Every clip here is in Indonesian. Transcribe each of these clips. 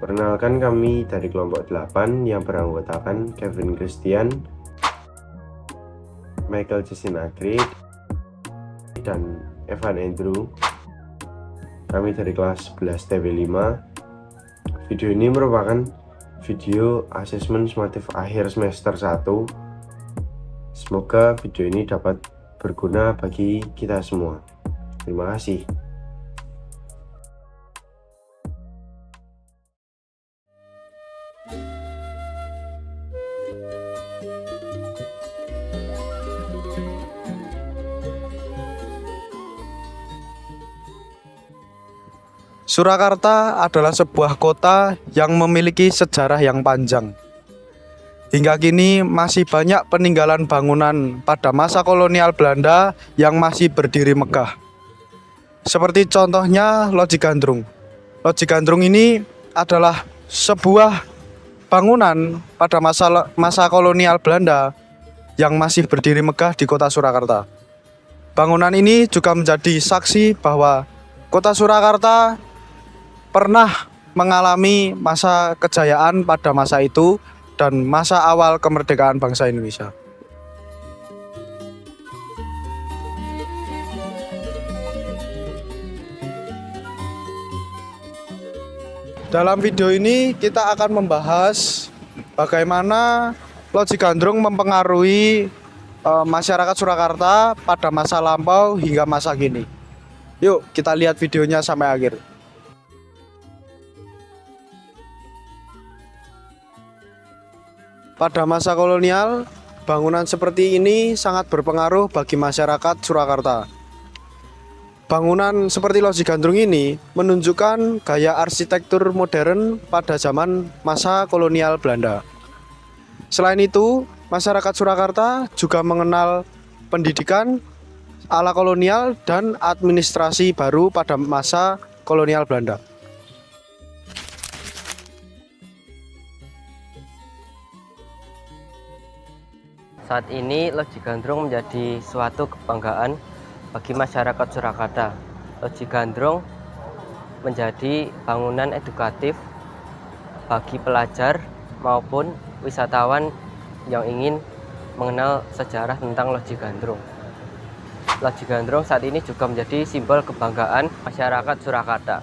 Perkenalkan, kami dari kelompok 8 yang beranggotakan Kevin Christian, Michael Justin Agri, dan Evan Andrew. Kami dari kelas 11 TW5. Video ini merupakan video asesmen sumatif akhir semester 1. Semoga video ini dapat berguna bagi kita semua. Terima kasih. Surakarta adalah sebuah kota yang memiliki sejarah yang panjang. Hingga kini masih banyak peninggalan bangunan pada masa kolonial Belanda yang masih berdiri megah. Seperti contohnya Loji Gandrung. Loji Gandrung ini adalah sebuah bangunan pada masa kolonial Belanda yang masih berdiri megah di kota Surakarta. Bangunan ini juga menjadi saksi bahwa kota Surakarta pernah mengalami masa kejayaan pada masa itu dan masa awal kemerdekaan bangsa Indonesia. Dalam video ini kita akan membahas bagaimana Loji Gandrung mempengaruhi masyarakat Surakarta pada masa lampau hingga masa kini. Yuk kita lihat videonya sampai akhir. Pada masa kolonial, bangunan seperti ini sangat berpengaruh bagi masyarakat Surakarta. Bangunan seperti Loji Gandrung ini menunjukkan gaya arsitektur modern pada zaman masa kolonial Belanda. Selain itu, masyarakat Surakarta juga mengenal pendidikan ala kolonial dan administrasi baru pada masa kolonial Belanda. Saat ini Loji Gandrung menjadi suatu kebanggaan bagi masyarakat Surakarta. Loji Gandrung menjadi bangunan edukatif bagi pelajar maupun wisatawan yang ingin mengenal sejarah tentang Loji Gandrung. Loji Gandrung saat ini juga menjadi simbol kebanggaan masyarakat Surakarta.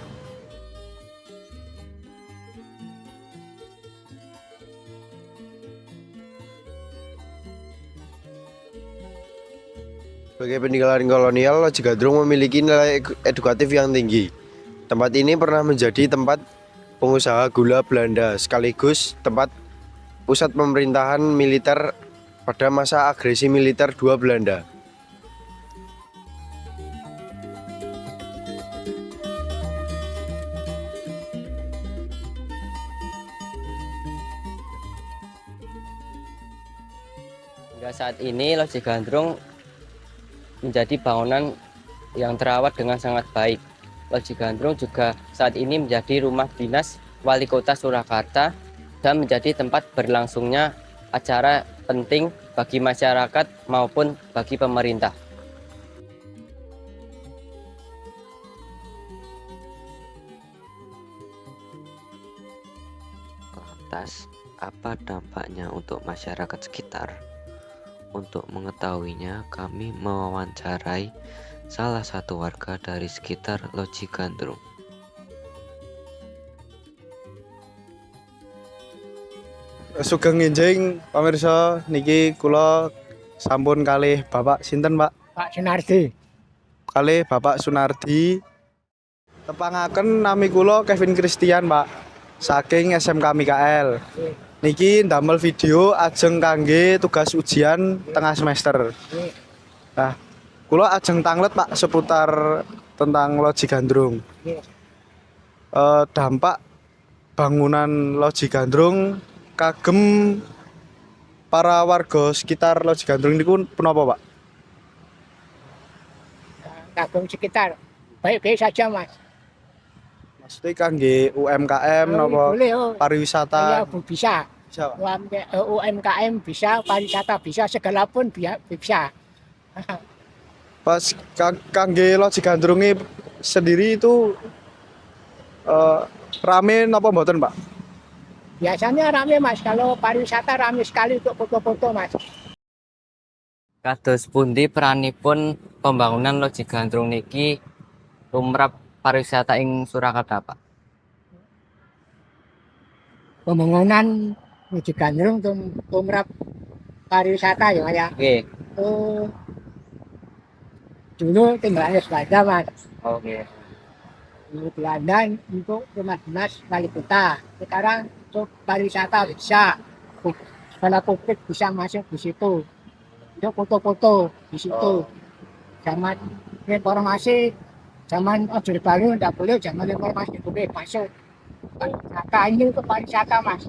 Sebagai peninggalan kolonial, Loji Gandrung memiliki nilai edukatif yang tinggi. Tempat ini pernah menjadi tempat pengusaha gula Belanda sekaligus tempat pusat pemerintahan militer pada masa agresi militer II Belanda. Hingga saat ini Loji Gandrung menjadi bangunan yang terawat dengan sangat baik. Loji Gandrung juga saat ini menjadi rumah dinas Wali Kota Surakarta dan menjadi tempat berlangsungnya acara penting bagi masyarakat maupun bagi pemerintah. Lantas, apa dampaknya untuk masyarakat sekitar? Untuk mengetahuinya, kami mewawancarai salah satu warga dari sekitar Loji Gandrung. Sugeng nginjing pamirsa, niki kula sampun kalih Bapak sinten, Pak? Pak Sunardi. Kalih Bapak Sunardi. Tepangaken nami kula Kevin Christian, Pak. Saking SMK Mikael. Niki ndamel video ajeng kangge tugas ujian tengah semester. Nah, kula ajeng tanglet Pak seputar tentang Loji Gandrung. Dampak bangunan Loji Gandrung kagem para warga sekitar Loji Gandrung niku punapa, Pak? Kagum sekitar baik-baik saja, Mas. Maksudnya kangge UMKM napa Boleh, oh. pariwisata? Ya, bisa. Bisa, Pak. UMKM bisa, pariwisata bisa, segala pun bisa. Pas kangge Loji Gandrung sendiri itu Rame napa mboten, Pak? Biasanya rame Mas, kalau pariwisata rame sekali untuk foto-foto Mas. Kados pundi peranipun pembangunan Loji Gandrung niki tumrap pariwisata ing Surakarta, Pak? Pembangunan Loji Gandrung tumrap pariwisata ya Mas ya. Oke. Oh, dulu tinggalnya Belanda Mas. Oke. Dulu Belanda untuk rumah dinas wali kota. Sekarang untuk pariwisata bisa, sekolah publik bisa masuk di situ. Untuk foto-foto di situ. Zaman reformasi, zaman Orde Baru tidak boleh, zaman reformasi boleh masuk. Pariwisata ini untuk pariwisata Mas.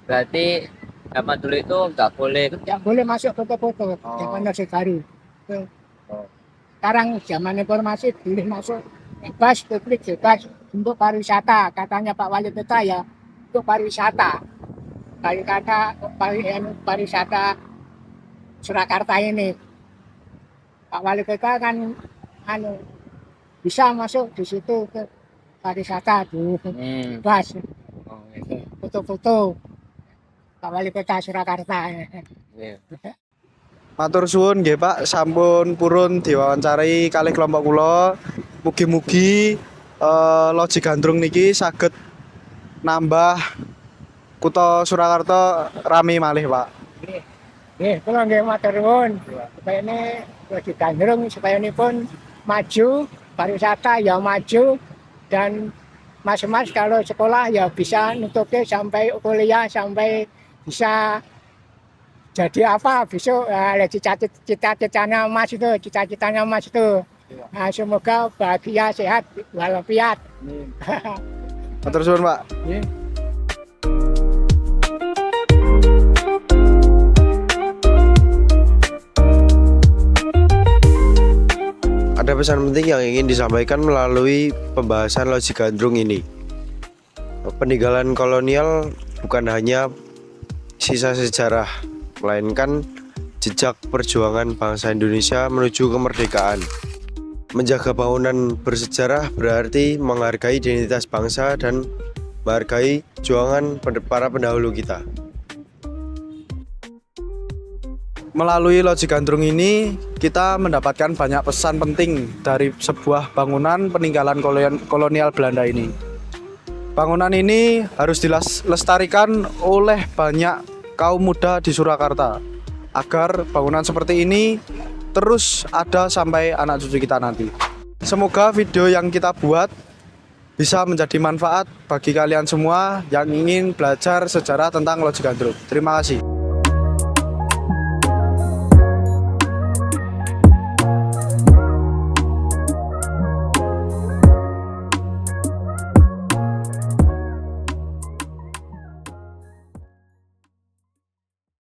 Berarti zaman dulu itu nggak boleh. Tidak boleh masuk foto-foto zaman Orde Baru. Sekarang zaman reformasi boleh masuk, bebas, publik bebas untuk pariwisata. Katanya Pak Wali Kota ya, untuk pariwisata. Pariwisata Surakarta ini. Pak Wali Kota kan bisa masuk di situ ke pariwisata tuh, bebas. Foto-foto Pak Wali Kota Surakarta. Matur suwun nggih Pak, sampun purun diwawancari kalih kelompok kula. Mugi-mugi Loji Gandrung niki saged nambah kutha Surakarta rame malih, Pak. Nggih, kula nggih matur nuwun. Supaya ini Loji Gandrung supaya ini pun maju, pariwisata ya maju, dan mas-mas kalau sekolah ya bisa nutupi sampai kuliah, sampai bisa jadi apa besok, cita-citanya Mas itu, cita-citanya Mas itu. Nah, semoga bahagia, sehat, walafiat. Matur suwun, Pak. Ada pesan penting yang ingin disampaikan melalui pembahasan Loji Gandrung ini. Peninggalan kolonial bukan hanya sisa sejarah, melainkan jejak perjuangan bangsa Indonesia menuju kemerdekaan. Menjaga bangunan bersejarah berarti menghargai identitas bangsa dan menghargai perjuangan para pendahulu kita. Melalui Loji Gandrung ini kita mendapatkan banyak pesan penting dari sebuah bangunan peninggalan kolonial Belanda ini. Bangunan ini harus dilestarikan oleh banyak kaum muda di Surakarta agar bangunan seperti ini terus ada sampai anak cucu kita nanti. Semoga video yang kita buat bisa menjadi manfaat bagi kalian semua yang ingin belajar sejarah tentang Loji Gandrung. Terima kasih.